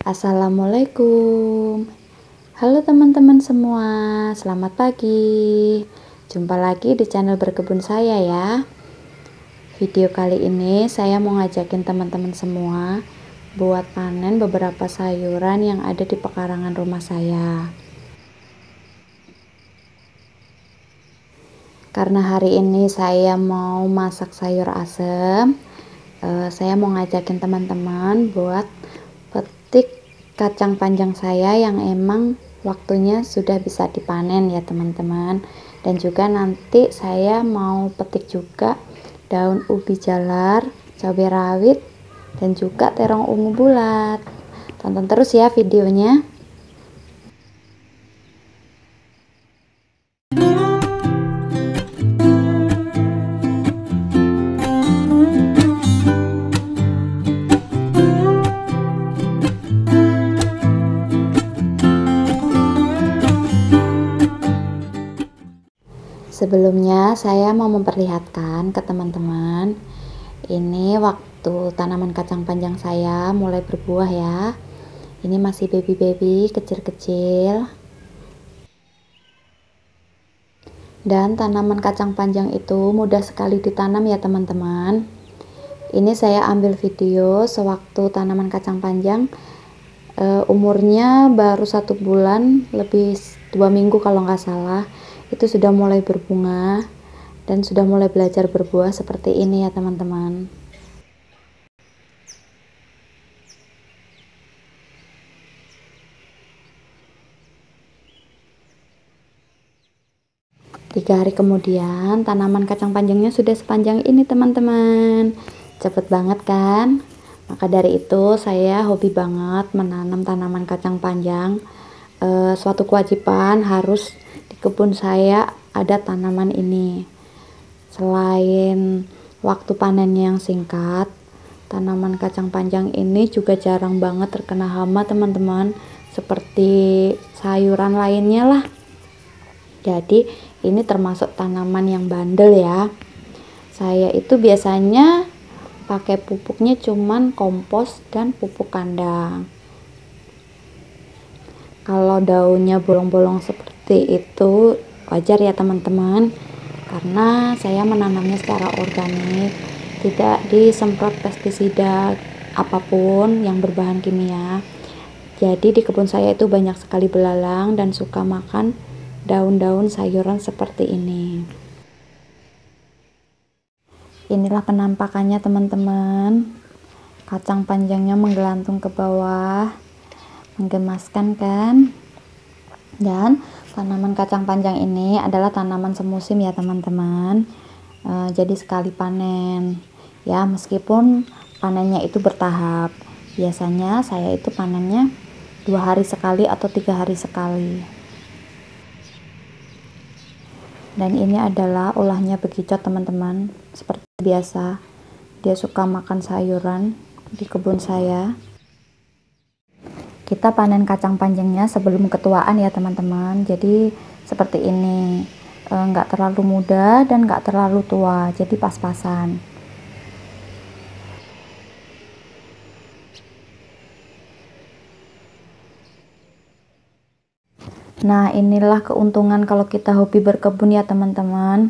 Assalamualaikum. Halo teman-teman semua, selamat pagi. Jumpa lagi di channel berkebun saya ya. Video kali ini saya mau ngajakin teman-teman semua buat panen beberapa sayuran yang ada di pekarangan rumah saya. Karena hari ini saya mau masak sayur asem, saya mau ngajakin teman-teman buat petik kacang panjang saya yang emang waktunya sudah bisa dipanen ya teman-teman. Dan juga nanti saya mau petik juga daun ubi jalar, cabai rawit, dan juga terong ungu bulat. Tonton terus ya videonya. Sebelumnya saya mau memperlihatkan ke teman-teman, ini waktu tanaman kacang panjang saya mulai berbuah ya. Ini masih baby-baby kecil-kecil. Dan tanaman kacang panjang itu mudah sekali ditanam ya teman-teman. Ini saya ambil video sewaktu tanaman kacang panjang umurnya baru 1 bulan lebih 2 minggu kalau nggak salah. Itu sudah mulai berbunga dan sudah mulai belajar berbuah seperti ini ya teman-teman. Tiga hari kemudian tanaman kacang panjangnya sudah sepanjang ini teman-teman. Cepet banget kan? Maka dari itu saya hobi banget menanam tanaman kacang panjang. Suatu kewajiban harus di kebun saya ada tanaman ini. Selain waktu panennya yang singkat, tanaman kacang panjang ini juga jarang banget terkena hama teman-teman, seperti sayuran lainnya lah. Jadi ini termasuk tanaman yang bandel ya. Saya itu biasanya pakai pupuknya cuman kompos dan pupuk kandang. Kalau daunnya bolong-bolong seperti itu wajar ya teman-teman, karena saya menanamnya secara organik, tidak disemprot pestisida apapun yang berbahan kimia. Jadi di kebun saya itu banyak sekali belalang dan suka makan daun-daun sayuran seperti ini. Inilah penampakannya teman-teman. Kacang panjangnya menggelantung ke bawah, menggemaskan kan? Dan tanaman kacang panjang ini adalah tanaman semusim ya teman-teman. Jadi sekali panen ya, meskipun panennya itu bertahap. Biasanya saya itu panennya 2 hari sekali atau 3 hari sekali. Dan ini adalah ulahnya bekicot teman-teman. Seperti biasa, dia suka makan sayuran di kebun saya. Kita panen kacang panjangnya sebelum ketuaan ya teman-teman. Jadi seperti ini, nggak terlalu muda dan nggak terlalu tua, jadi pas-pasan. Nah, inilah keuntungan kalau kita hobi berkebun ya teman-teman.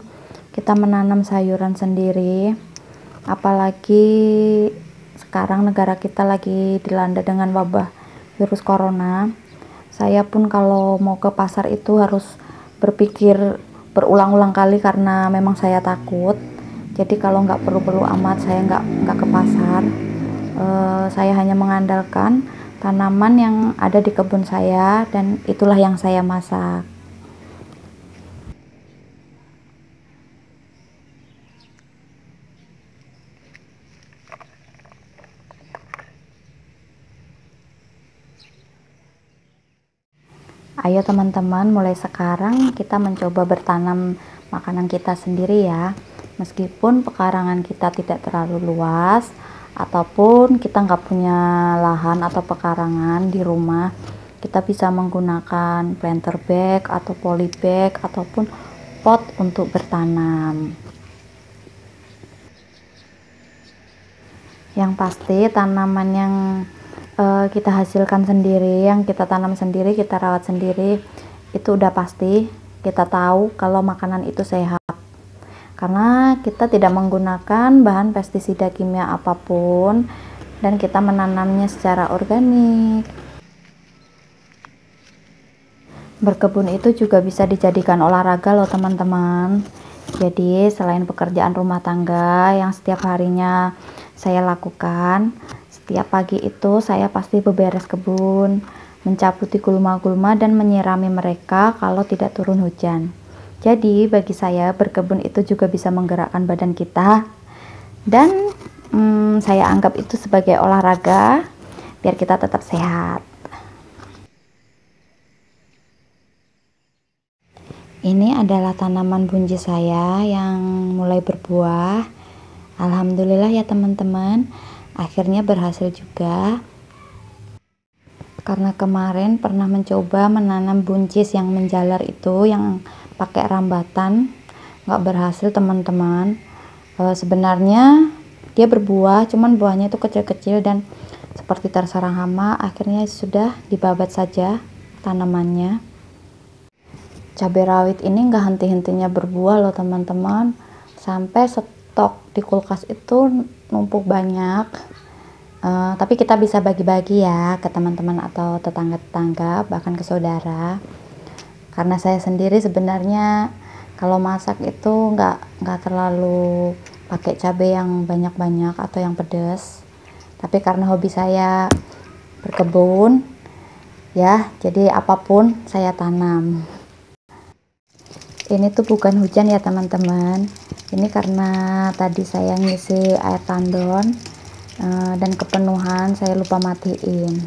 Kita menanam sayuran sendiri. Apalagi sekarang negara kita lagi dilanda dengan wabah virus corona. Saya pun kalau mau ke pasar itu harus berpikir berulang-ulang kali karena memang saya takut. Jadi kalau nggak perlu-perlu amat saya nggak ke pasar. Saya hanya mengandalkan tanaman yang ada di kebun saya dan itulah yang saya masak. Ayo teman-teman, mulai sekarang kita mencoba bertanam makanan kita sendiri ya. Meskipun pekarangan kita tidak terlalu luas, ataupun kita nggak punya lahan atau pekarangan di rumah, kita bisa menggunakan planter bag atau polybag ataupun pot untuk bertanam. Yang pasti tanaman yang kita hasilkan sendiri, yang kita tanam sendiri, kita rawat sendiri, itu udah pasti kita tahu kalau makanan itu sehat, karena kita tidak menggunakan bahan pestisida kimia apapun dan kita menanamnya secara organik. Berkebun itu juga bisa dijadikan olahraga loh teman-teman. Jadi selain pekerjaan rumah tangga yang setiap harinya saya lakukan, setiap pagi itu saya pasti beberes kebun, mencabuti gulma-gulma dan menyirami mereka kalau tidak turun hujan. Jadi bagi saya berkebun itu juga bisa menggerakkan badan kita, dan saya anggap itu sebagai olahraga biar kita tetap sehat. Ini adalah tanaman buncis saya yang mulai berbuah. Alhamdulillah ya teman-teman, akhirnya berhasil juga. Karena kemarin pernah mencoba menanam buncis yang menjalar itu, yang pakai rambatan, nggak berhasil teman-teman. Sebenarnya dia berbuah, cuman buahnya itu kecil-kecil dan seperti terserang hama. Akhirnya sudah dibabat saja tanamannya. Cabai rawit ini nggak henti-hentinya berbuah loh teman-teman, sampai stok di kulkas itu numpuk banyak. Tapi kita bisa bagi-bagi ya ke teman-teman atau tetangga-tetangga, bahkan ke saudara. Karena saya sendiri sebenarnya kalau masak itu nggak terlalu pakai cabai yang banyak-banyak atau yang pedas. Tapi karena hobi saya berkebun, ya jadi apapun saya tanam. Ini tuh bukan hujan ya teman-teman. Ini karena tadi saya ngisi air tandon dan kepenuhan saya lupa matiin.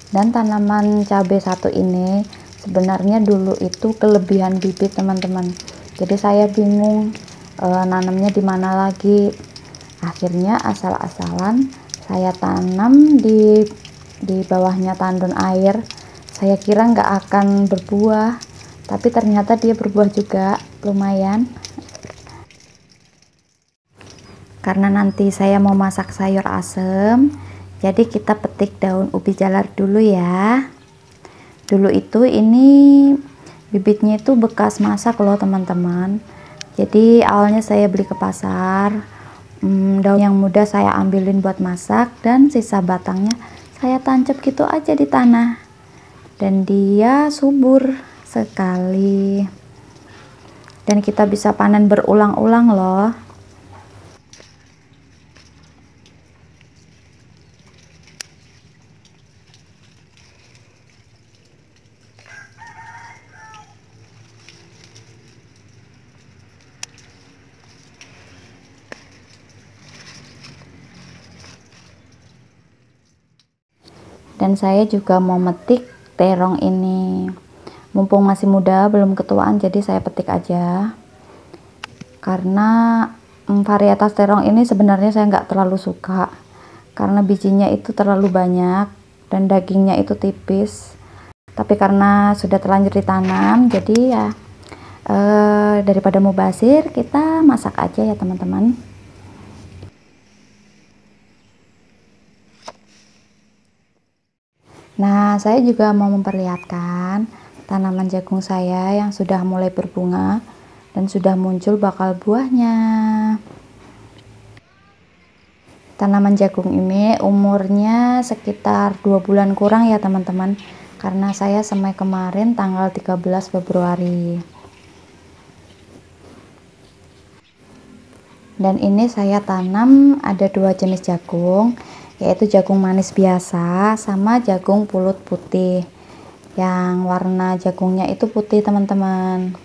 Dan tanaman cabai satu ini sebenarnya dulu itu kelebihan bibit teman-teman, jadi saya bingung nanamnya di mana lagi. Akhirnya asal-asalan saya tanam di bawahnya tandon air. Saya kira nggak akan berbuah, tapi ternyata dia berbuah juga lumayan. Karena nanti saya mau masak sayur asem, jadi kita petik daun ubi jalar dulu ya. Dulu itu ini bibitnya itu bekas masak loh teman-teman. Jadi awalnya saya beli ke pasar, daun yang muda saya ambilin buat masak, dan sisa batangnya saya tancap gitu aja di tanah. Dan dia subur sekali. Dan kita bisa panen berulang-ulang loh. Dan saya juga mau metik terong ini, mumpung masih muda belum ketuaan, jadi saya petik aja. Karena varietas terong ini sebenarnya saya nggak terlalu suka, karena bijinya itu terlalu banyak dan dagingnya itu tipis. Tapi karena sudah terlanjur ditanam, jadi ya daripada mubazir, kita masak aja ya teman-teman. Nah, saya juga mau memperlihatkan tanaman jagung saya yang sudah mulai berbunga dan sudah muncul bakal buahnya. Tanaman jagung ini umurnya sekitar 2 bulan kurang ya teman-teman, karena saya semai kemarin tanggal 13 Februari. Dan ini saya tanam ada 2 jenis jagung, yaitu jagung manis biasa sama jagung pulut putih. Yang warna jagungnya itu putih teman-teman.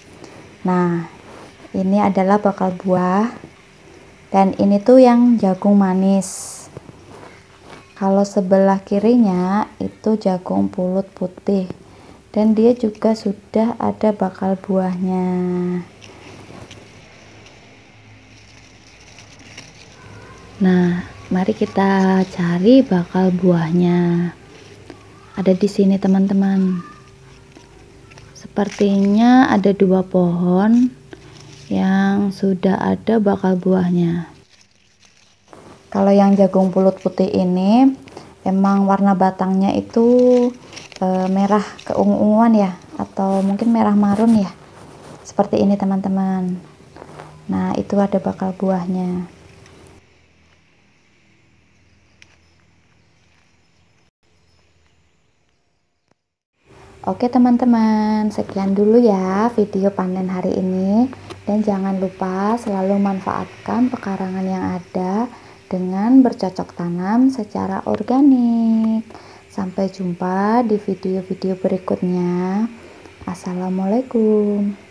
Nah, ini adalah bakal buah, dan ini tuh yang jagung manis. Kalau sebelah kirinya itu jagung pulut putih, dan dia juga sudah ada bakal buahnya. Nah, mari kita cari bakal buahnya. Ada di sini teman-teman. Sepertinya ada 2 pohon yang sudah ada bakal buahnya. Kalau yang jagung pulut putih ini emang warna batangnya itu merah keungu-unguan ya, atau mungkin merah marun ya, seperti ini teman-teman. Nah, itu ada bakal buahnya. Oke teman-teman, sekian dulu ya video panen hari ini, dan jangan lupa selalu manfaatkan pekarangan yang ada dengan bercocok tanam secara organik. Sampai jumpa di video-video berikutnya. Assalamualaikum.